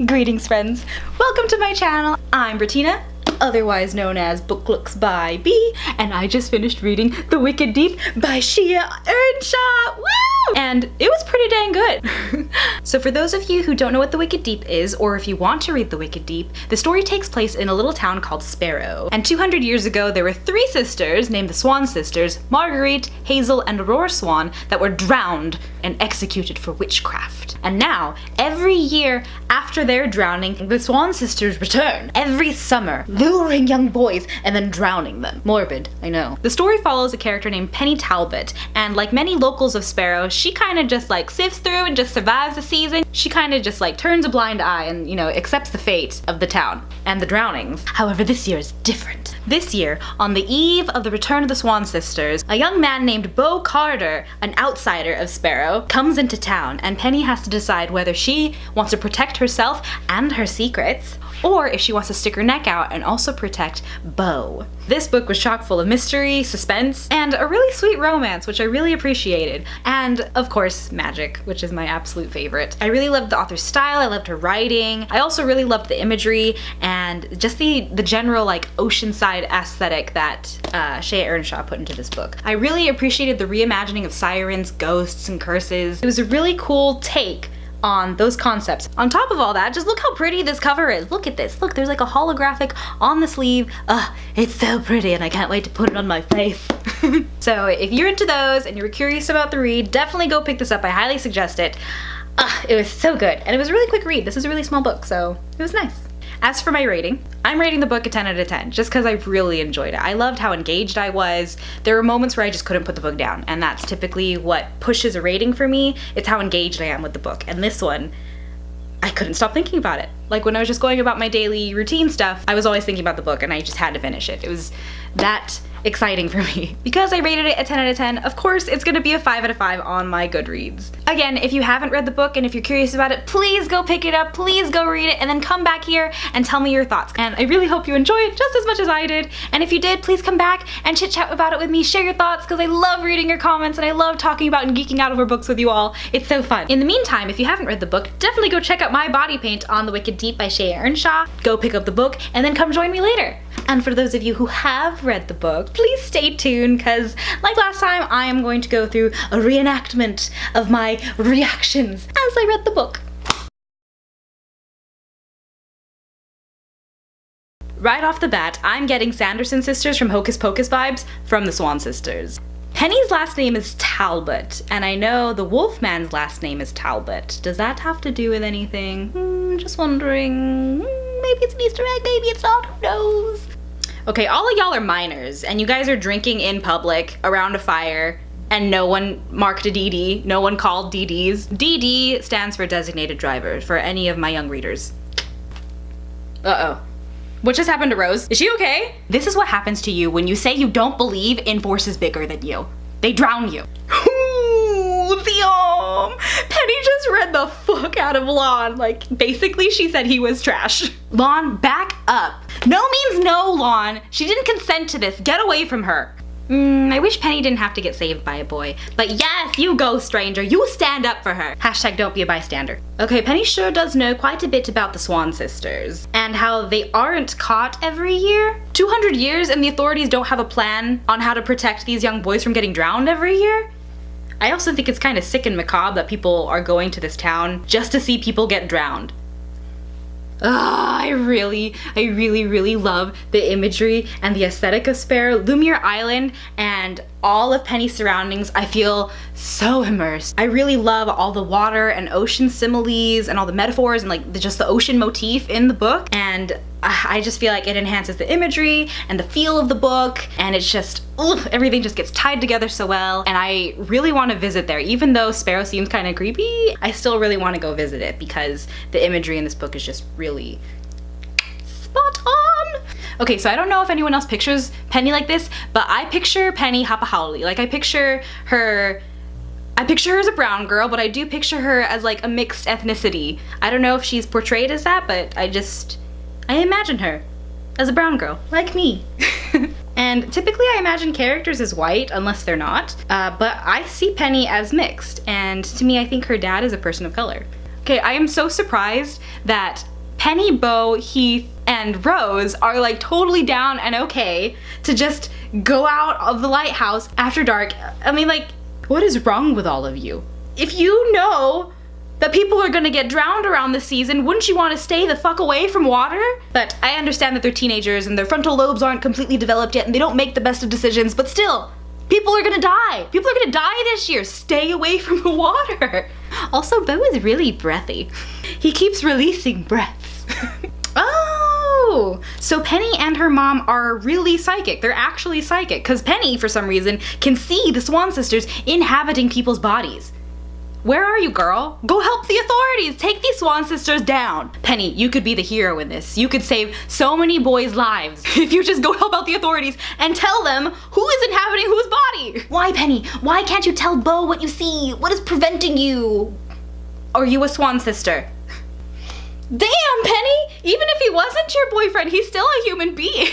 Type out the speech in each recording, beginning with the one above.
Greetings friends, welcome to my channel. I'm Brittina, otherwise known as Book Looks by B, and I just finished reading The Wicked Deep by Shea Ernshaw. Woo! And it was pretty dang good. So for those of you who don't know what The Wicked Deep is, or if you want to read The Wicked Deep, the story takes place in a little town called Sparrow. And 200 years ago, there were 3 sisters named the Swan Sisters, Marguerite, Hazel, and Aurora Swan, that were drowned and executed for witchcraft. And now, every year after their drowning, the Swan Sisters return every summer, luring young boys and then drowning them. Morbid, I know. The story follows a character named Penny Talbot, and like many locals of Sparrow, she kind of just like sifts through and just survives the season. She kind of just like turns a blind eye and, you know, accepts the fate of the town and the drownings. However, this year is different. This year, on the eve of the return of the Swan Sisters, a young man named Beau Carter, an outsider of Sparrow, comes into town, and Penny has to decide whether she wants to protect herself and her secrets, or if she wants to stick her neck out and also protect Beau. This book was chock full of mystery, suspense, and a really sweet romance, which I really appreciated. And of course, magic, which is my absolute favorite. I really loved the author's style, I loved her writing. I also really loved the imagery and just the general like oceanside aesthetic that Shea Ernshaw put into this book. I really appreciated the reimagining of sirens, ghosts, and curses. It was a really cool take on those concepts. On top of all that, just look how pretty this cover is. Look at this. Look, there's like a holographic on the sleeve. It's so pretty and I can't wait to put it on my face. So if you're into those and you're curious about the read, definitely go pick this up. I highly suggest it. It was so good. And it was a really quick read. This is a really small book, so it was nice. As for my rating, I'm rating the book a 10 out of 10 just because I really enjoyed it. I loved how engaged I was. There were moments where I just couldn't put the book down, and that's typically what pushes a rating for me. It's how engaged I am with the book. And this one, I couldn't stop thinking about it. Like when I was just going about my daily routine stuff, I was always thinking about the book and I just had to finish it. It was that exciting for me. Because I rated it a 10 out of 10, of course it's gonna be a 5 out of 5 on my Goodreads. Again, if you haven't read the book and if you're curious about it, please go pick it up, please go read it, and then come back here and tell me your thoughts. And I really hope you enjoy it just as much as I did. And if you did, please come back and chit chat about it with me, share your thoughts, because I love reading your comments and I love talking about and geeking out over books with you all. It's so fun. In the meantime, if you haven't read the book, definitely go check out my body paint on The Wicked Deep by Shea Ernshaw. Go pick up the book and then come join me later. And for those of you who have read the book, please stay tuned, because like last time, I am going to go through a reenactment of my reactions as I read the book. Right off the bat, I'm getting Sanderson sisters from Hocus Pocus vibes from the Swan Sisters. Penny's last name is Talbot, and I know the Wolfman's last name is Talbot. Does that have to do with anything? Just wondering. Maybe it's an Easter egg, maybe it's not, who knows? Okay, all of y'all are minors, and you guys are drinking in public around a fire, and no one marked a DD, no one called DDs. DD stands for designated driver for any of my young readers. Uh-oh. What just happened to Rose? Is she okay? This is what happens to you when you say you don't believe in forces bigger than you. They drown you. Ooh, Liam! Penny just read the fuck out of Lon. Like, basically she said he was trash. Lon, back up. No means no, Lon. She didn't consent to this. Get away from her. I wish Penny didn't have to get saved by a boy. But yes, you go, stranger. You stand up for her. Hashtag don't be a bystander. Okay, Penny sure does know quite a bit about the Swan Sisters and how they aren't caught every year. 200 years and the authorities don't have a plan on how to protect these young boys from getting drowned every year. I also think it's kind of sick and macabre that people are going to this town just to see people get drowned. I really love the imagery and the aesthetic of Sparrow. Lumiere Island and all of Penny's surroundings, I feel so immersed. I really love all the water and ocean similes and all the metaphors and like just the ocean motif in the book. And I just feel like it enhances the imagery and the feel of the book, and it's just, everything just gets tied together so well. And I really want to visit there. Even though Sparrow seems kind of creepy, I still really want to go visit it because the imagery in this book is just really spot on. Okay, so I don't know if anyone else pictures Penny like this, but I picture Penny Hapahauli. Like I picture her as a brown girl, but I do picture her as like a mixed ethnicity. I don't know if she's portrayed as that, but I imagine her as a brown girl, like me. And typically I imagine characters as white, unless they're not, but I see Penny as mixed, and to me I think her dad is a person of color. Okay, I am so surprised that Penny, Beau, Heath, and Rose are like totally down and okay to just go out of the lighthouse after dark. I mean, like, what is wrong with all of you? If you know that people are gonna get drowned around this season, wouldn't you want to stay the fuck away from water? But I understand that they're teenagers and their frontal lobes aren't completely developed yet and they don't make the best of decisions, but still, people are gonna die. People are gonna die this year. Stay away from the water. Also, Beau is really breathy. He keeps releasing breaths. Oh, so Penny and her mom are really psychic. They're actually psychic, because Penny, for some reason, can see the Swan Sisters inhabiting people's bodies. Where are you, girl? Go help the authorities. Take these Swan Sisters down. Penny, you could be the hero in this. You could save so many boys' lives if you just go help out the authorities and tell them who is inhabiting whose body. Why, Penny? Why can't you tell Beau what you see? What is preventing you? Are you a Swan Sister? Damn, Penny! Even if he wasn't your boyfriend, he's still a human being.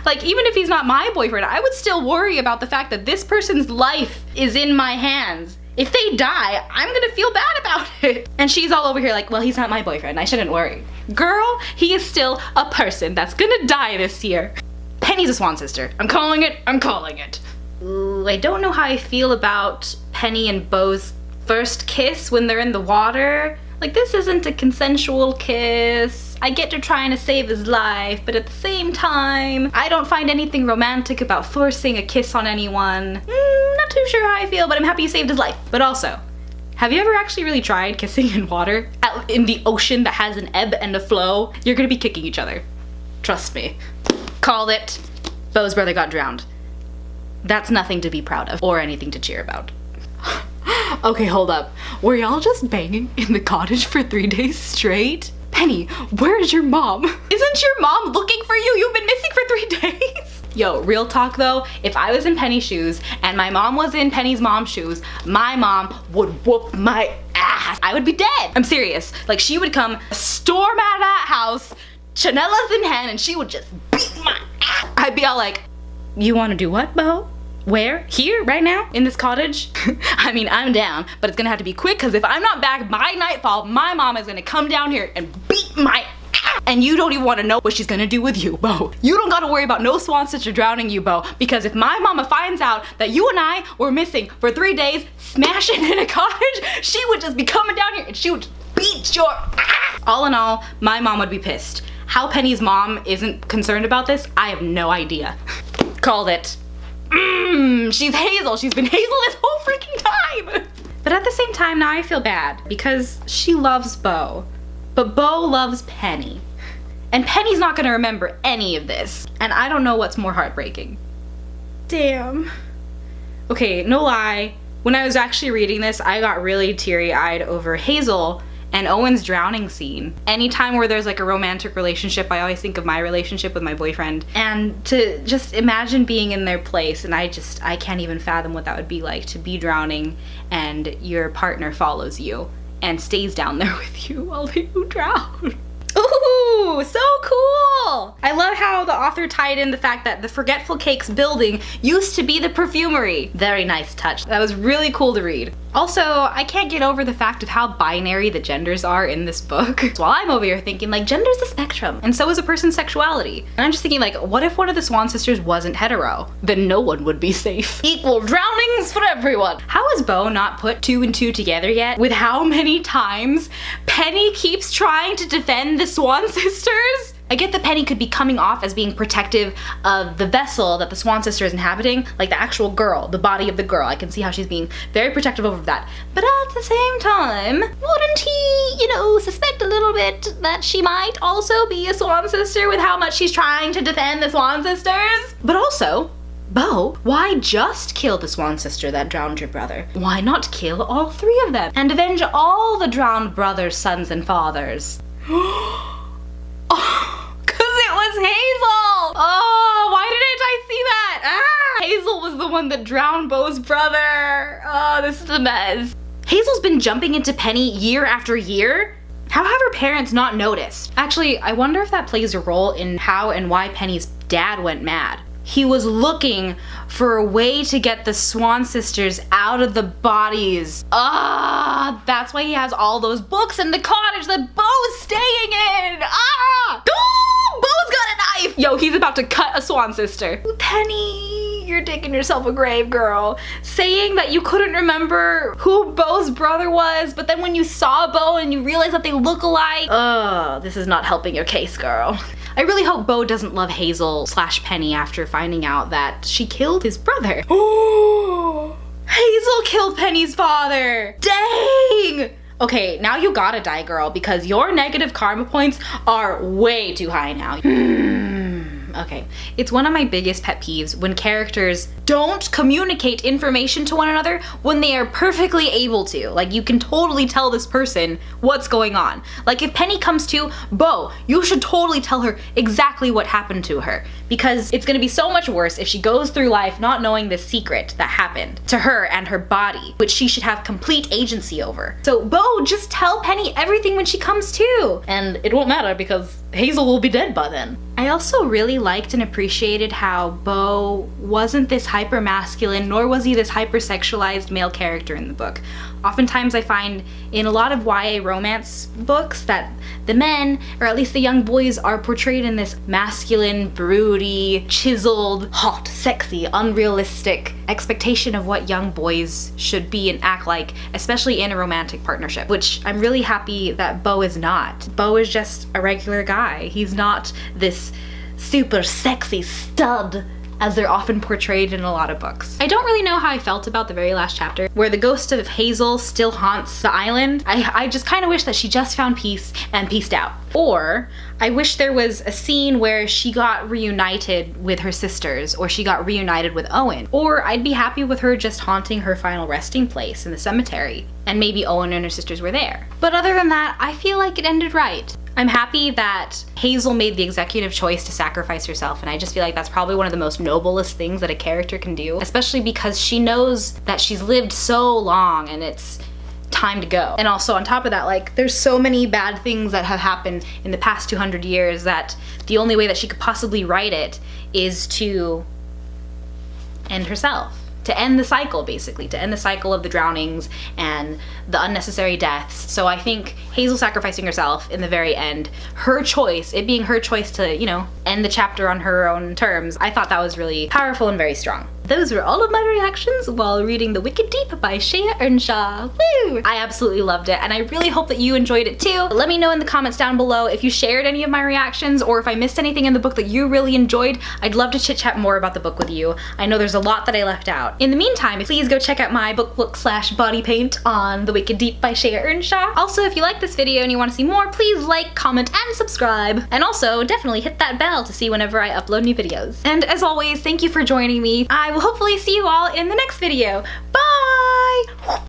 Like, even if he's not my boyfriend, I would still worry about the fact that this person's life is in my hands. If they die, I'm gonna feel bad about it. And she's all over here like, well, he's not my boyfriend, I shouldn't worry. Girl, he is still a person that's gonna die this year. Penny's a Swan Sister. I'm calling it, I'm calling it. Ooh, I don't know how I feel about Penny and Beau's first kiss when they're in the water. Like, this isn't a consensual kiss. I get you're trying to save his life, but at the same time, I don't find anything romantic about forcing a kiss on anyone. Not too sure how I feel, but I'm happy you saved his life. But also, have you ever actually really tried kissing in water? Out in the ocean that has an ebb and a flow? You're gonna be kicking each other. Trust me. Called it. Beau's brother got drowned. That's nothing to be proud of, or anything to cheer about. Okay, hold up. Were y'all just banging in the cottage for 3 days straight? Penny, where's your mom? Isn't your mom looking for you? You've been missing for 3 days. Yo, real talk though, if I was in Penny's shoes and my mom was in Penny's mom's shoes, my mom would whoop my ass. I would be dead. I'm serious. Like, she would come storm out of that house, chanellas in hand, and she would just beat my ass. I'd be all like, you wanna do what, Beau? Where? Here? Right now? In this cottage? I mean, I'm down, but it's gonna have to be quick, because if I'm not back by nightfall, my mom is gonna come down here and beat my ass. And you don't even want to know what she's gonna do with you, Beau. You don't gotta worry about no Swan Sister drowning you, Beau, because if my mama finds out that you and I were missing for 3 days, smashing in a cottage, she would just be coming down here and she would just beat your ass. All in all, my mom would be pissed. How Penny's mom isn't concerned about this, I have no idea. Called it. She's Hazel. She's been Hazel this whole freaking time. But at the same time, now I feel bad because she loves Beau, but Beau loves Penny. And Penny's not gonna remember any of this. And I don't know what's more heartbreaking. Damn. Okay, no lie. When I was actually reading this, I got really teary-eyed over Hazel and Owen's drowning scene. Anytime where there's like a romantic relationship, I always think of my relationship with my boyfriend. And to just imagine being in their place, and I can't even fathom what that would be like, to be drowning and your partner follows you and stays down there with you while you drown. Ooh, so cool! I love how the author tied in the fact that the Forgetful Cakes building used to be the perfumery. Very nice touch. That was really cool to read. Also, I can't get over the fact of how binary the genders are in this book. So while I'm over here thinking, like, gender's a spectrum, and so is a person's sexuality. And I'm just thinking, like, what if one of the Swan Sisters wasn't hetero? Then no one would be safe. Equal drownings for everyone. How has Beau not put 2 and 2 together yet with how many times Penny keeps trying to defend the Swan Sisters? I get that Penny could be coming off as being protective of the vessel that the Swan Sister is inhabiting, like the actual girl, the body of the girl. I can see how she's being very protective over that. But at the same time, wouldn't he, suspect a little bit that she might also be a Swan Sister with how much she's trying to defend the Swan Sisters? But also, Beau, why just kill the Swan Sister that drowned your brother? Why not kill all 3 of them and avenge all the drowned brothers, sons, and fathers? Hazel! Oh, why didn't I see that? Hazel was the one that drowned Beau's brother. Oh, this is a mess. Hazel's been jumping into Penny year after year. How have her parents not noticed? Actually, I wonder if that plays a role in how and why Penny's dad went mad. he was looking for a way to get the Swan sisters out of the bodies. Ah, that's why he has all those books in the cottage that Beau's staying in. Ah! Oh, Beau's got a knife. Yo, he's about to cut a Swan sister. Penny, you're digging yourself a grave, girl. Saying that you couldn't remember who Beau's brother was, but then when you saw Beau and you realized that they look alike, this is not helping your case, girl. I really hope Beau doesn't love Hazel/Penny after finding out that she killed his brother. Oh, Hazel killed Penny's father. Dang! Okay, now you gotta die, girl, because your negative karma points are way too high now. Okay, it's one of my biggest pet peeves when characters don't communicate information to one another when they are perfectly able to. Like, you can totally tell this person what's going on. Like, if Penny comes to Beau, you should totally tell her exactly what happened to her, because it's gonna be so much worse if she goes through life not knowing the secret that happened to her and her body, which she should have complete agency over. So Beau, just tell Penny everything when she comes to, and it won't matter because Hazel will be dead by then. I also really liked and appreciated how Beau wasn't this hyper-masculine, nor was he this hyper-sexualized male character in the book. Oftentimes I find in a lot of YA romance books that the men, or at least the young boys, are portrayed in this masculine, broody, chiseled, hot, sexy, unrealistic expectation of what young boys should be and act like, especially in a romantic partnership, which I'm really happy that Beau is not. Beau is just a regular guy. He's not this super sexy stud as they're often portrayed in a lot of books. I don't really know how I felt about the very last chapter, where the ghost of Hazel still haunts the island. I just kind of wish that she just found peace and peaced out. Or I wish there was a scene where she got reunited with her sisters, or she got reunited with Owen. Or I'd be happy with her just haunting her final resting place in the cemetery, and maybe Owen and her sisters were there. But other than that, I feel like it ended right. I'm happy that Hazel made the executive choice to sacrifice herself, and I just feel like that's probably one of the most noblest things that a character can do, especially because she knows that she's lived so long and it's time to go. And also on top of that, like, there's so many bad things that have happened in the past 200 years that the only way that she could possibly write it is to end herself. To end the cycle, basically, to end the cycle of the drownings and the unnecessary deaths. So I think Hazel sacrificing herself in the very end, her choice, it being her choice to, you know, end the chapter on her own terms, I thought that was really powerful and very strong. Those were all of my reactions while reading The Wicked Deep by Shea Ernshaw. Woo! I absolutely loved it, and I really hope that you enjoyed it too. Let me know in the comments down below if you shared any of my reactions, or if I missed anything in the book that you really enjoyed. I'd love to chit chat more about the book with you. I know there's a lot that I left out. In the meantime, please go check out my book look/body paint on The Wicked Deep by Shea Ernshaw. Also, if you like this video and you want to see more, please like, comment, and subscribe. And also, definitely hit that bell to see whenever I upload new videos. And as always, thank you for joining me. I will hopefully see you all in the next video. Bye!